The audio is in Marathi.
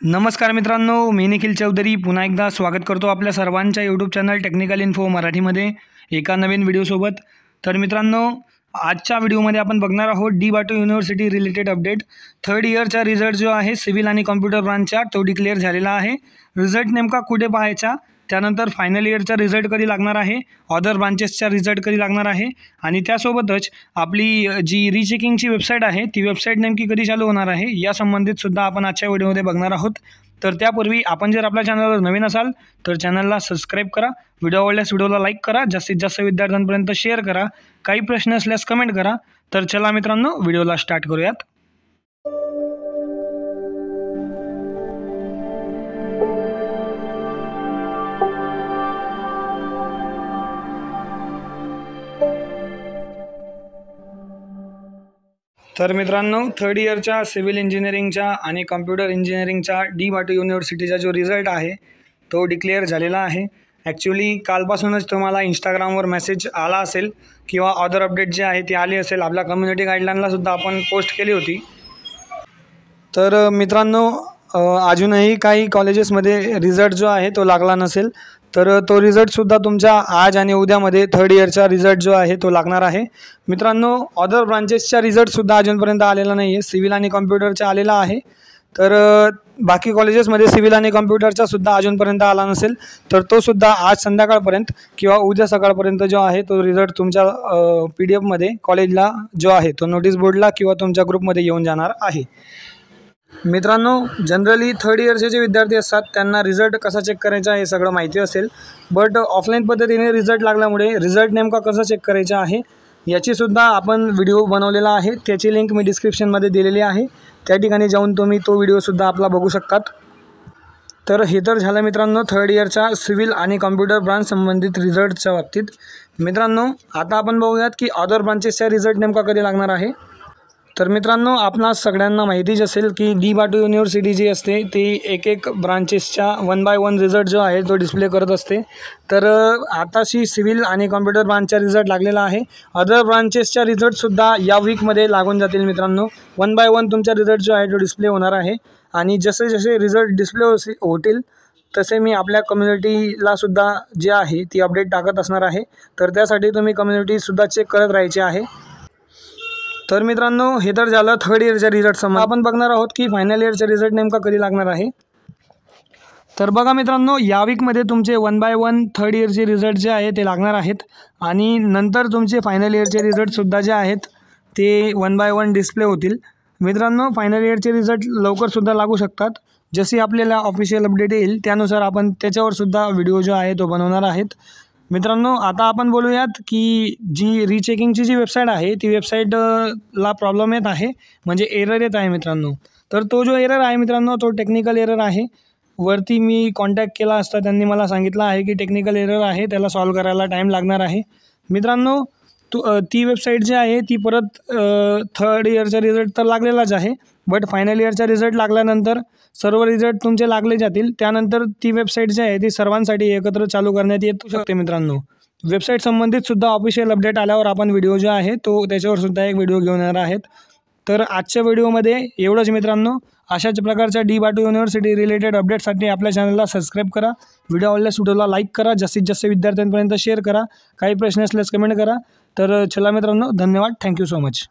नमस्कार मित्रांनो, मी निखिल चौधरी पुन्हा एकदा स्वागत करतो आपल्या सर्वांच्या यूट्यूब चॅनल टेक्निकल इन्फो मराठीमध्ये एका नवीन व्हिडिओसोबत। तर मित्रांनो, आजच्या व्हिडिओमध्ये आपण बघणार आहोत DBATU university related update. Third इयरचा रिझल्ट जो आहे सिव्हिल आणि कॉम्प्युटर ब्रांचचा तो डिक्लेअर झालेला आहे। रिझल्ट नेमका कुठे पाहायचा, त्यानंतर फायनल इयरचा रिझल्ट कधी लागणार आहे, अदर ब्रांचेसचा रिझल्ट कधी लागणार आहे आणि त्यासोबतच आपली जी रीचेकिंगची वेबसाईट आहे ती वेबसाईट नेमकी कधी चालू होणार आहे या संबंधित सुद्धा आपण आजच्या व्हिडिओमध्ये बघणार आहोत। तर त्यापूर्वी आपण जर आपल्या चॅनलवर नवीन असाल तर चॅनलला सबस्क्राइब करा, व्हिडिओ आवडल्यास व्हिडिओला लाईक करा, जास्तीत जास्त विद्यार्थ्यांपर्यंत शेअर करा, काही प्रश्न असल्यास कमेंट करा। तर चला मित्रांनो, व्हिडिओला स्टार्ट करूयात। तर मित्रांनो, थर्ड इयरच्या सिव्हिल इंजिनिअरिंगच्या आणि कॉम्प्युटर इंजिनिअरिंगच्या डी-बाटू युनिव्हर्सिटीचा जो रिझल्ट आहे तो डिक्लेअर झालेला आहे। ॲक्च्युली कालपासूनच तुम्हाला इंस्टाग्रामवर मेसेज आला असेल किंवा अदर अपडेट जे आहे ते आले असेल, आपल्या कम्युनिटी गाईडलाईनला सुद्धा आपण पोस्ट केली होती। तर मित्रांनो, अजूनही काही कॉलेजेसमध्ये रिझल्ट जो आहे तो लागला नसेल, तर तो रिझल्टसुद्धा तुमच्या आज आणि उद्यामध्ये थर्ड इयरचा रिझल्ट जो आहे तो लागणार आहे। मित्रांनो, अदर ब्रांचेसचा रिझल्टसुद्धा अजूनपर्यंत आलेला नाही आहे, सिव्हिल आणि कॉम्प्युटरचा आलेला आहे। तर बाकी कॉलेजेसमध्ये सिव्हिल आणि कॉम्प्युटरचा सुद्धा अजूनपर्यंत आला नसेल तर तो सुद्धा आज संध्याकाळपर्यंत किंवा उद्या सकाळपर्यंत जो आहे तो रिझल्ट तुमच्या PDF-मध्ये कॉलेजला जो आहे तो नोटीस बोर्डला किंवा तुमच्या ग्रुपमध्ये येऊन जाणार आहे। मित्रांनो, जनरली थर्ड इयरचे जे विद्यार्थी असतात त्यांना रिझल्ट कसा चेक करायचा हे सगळं माहिती असेल, बट ऑफलाईन पद्धतीने रिझल्ट लागल्यामुळे रिझल्ट नेमका कसा चेक करायचा आहे याचीसुद्धा आपण व्हिडिओ बनवलेला आहे, त्याची लिंक मी डिस्क्रिप्शनमध्ये दिलेली आहे, त्या ठिकाणी जाऊन तुम्ही तो व्हिडिओसुद्धा आपला बघू शकतात। तर हे तर झालं मित्रांनो थर्ड इयरच्या सिव्हिल आणि कॉम्प्युटर ब्रांच संबंधित रिझल्टच्या बाबतीत। मित्रांनो, आता आपण बघूयात की अदर ब्रांचेसचा रिझल्ट नेमका कधी लागणार आहे। तर मित्रांनो, आपणास सगळ्यांना माहितीच असेल की डी-बाटू युनिव्हर्सिटी जी असते ती एक ब्रांचेसच्या 1 बाय 1 रिझल्ट जो आहे तो डिस्प्ले करत असते। तर आताशी सिव्हिल आणि कॉम्प्युटर ब्रांचचा रिझल्ट लागलेला आहे, अदर ब्रांचेसचा रिझल्टसुद्धा या वीकमध्ये लागून जातील। मित्रांनो, 1 बाय 1 तुमचा रिझल्ट जो आहे तो डिस्प्ले होणार आहे आणि जसे जसे रिझल्ट डिस्प्ले होतील तसे मी आपल्या कम्युनिटीलासुद्धा जे आहे ती अपडेट टाकत असणार आहे, तर त्यासाठी तुम्ही कम्युनिटीसुद्धा चेक करत राहायचे आहे। तर मित्रांनो, हे तर झालं थर्ड इयरच्या रिझल्टसमोर। आपण बघणार आहोत की फायनल इयरचा रिझल्ट नेमका कधी लागणार आहे। तर बघा मित्रांनो, या वीकमध्ये तुमचे 1 बाय 1 थर्ड इयरचे रिझल्ट जे आहे ते लागणार आहेत आणि नंतर तुमचे फायनल इयरचे रिझल्टसुद्धा जे आहेत ते 1 बाय 1 डिस्प्ले होतील। मित्रांनो, फायनल इयरचे रिझल्ट लवकरसुद्धा लागू शकतात, जशी आपल्याला ऑफिशियल अपडेट येईल त्यानुसार आपण त्याच्यावरसुद्धा व्हिडिओ जो आहे तो बनवणार आहेत। मित्रांनो, आता आपण बोलूयात की जी रीचेकिंगची जी वेबसाईट आहे ती वेबसाईटला प्रॉब्लेम येत आहे, म्हणजे एरर येत आहे मित्रांनो। तर तो जो एरर आहे मित्रांनो तो टेक्निकल एरर आहे। वरती मी कॉन्टॅक्ट केला असता त्यांनी मला सांगितलं आहे की टेक्निकल एरर आहे, त्याला सॉल्व करायला टाईम लागणार आहे। मित्रांनो, ती वेबसाईट जी आहे ती परत थर्ड इयरचा रिझल्ट तर लागलेलाच आहे, बट फायनल इयरचा रिझल्ट लागल्यानंतर सर्व रिझल्ट तुमचे लागले जातील, त्यानंतर ती वेबसाईट जी आहे ती सर्वांसाठी एकत्र चालू करण्यात येऊ शकते। मित्रांनो, वेबसाईट संबंधितसुद्धा ऑफिशियल अपडेट आल्यावर आपण व्हिडिओ जो आहे तो त्याच्यावरसुद्धा एक व्हिडिओ घेऊन येणार आहेत। तर आजच्या व्हिडिओमध्ये एवढंच मित्रांनो। अशाच प्रकारच्या डी-बाटू युनिव्हर्सिटी रिलेटेड अपडेटसाठी आपल्या चॅनलला सबस्क्राईब करा, व्हिडिओ आवडल्यास व्हिडिओला लाईक करा, जास्तीत जास्त विद्यार्थ्यांपर्यंत शेअर करा, काही प्रश्न असल्यास कमेंट करा। तर चला मित्रांनो, धन्यवाद, थँक्यू सो मच।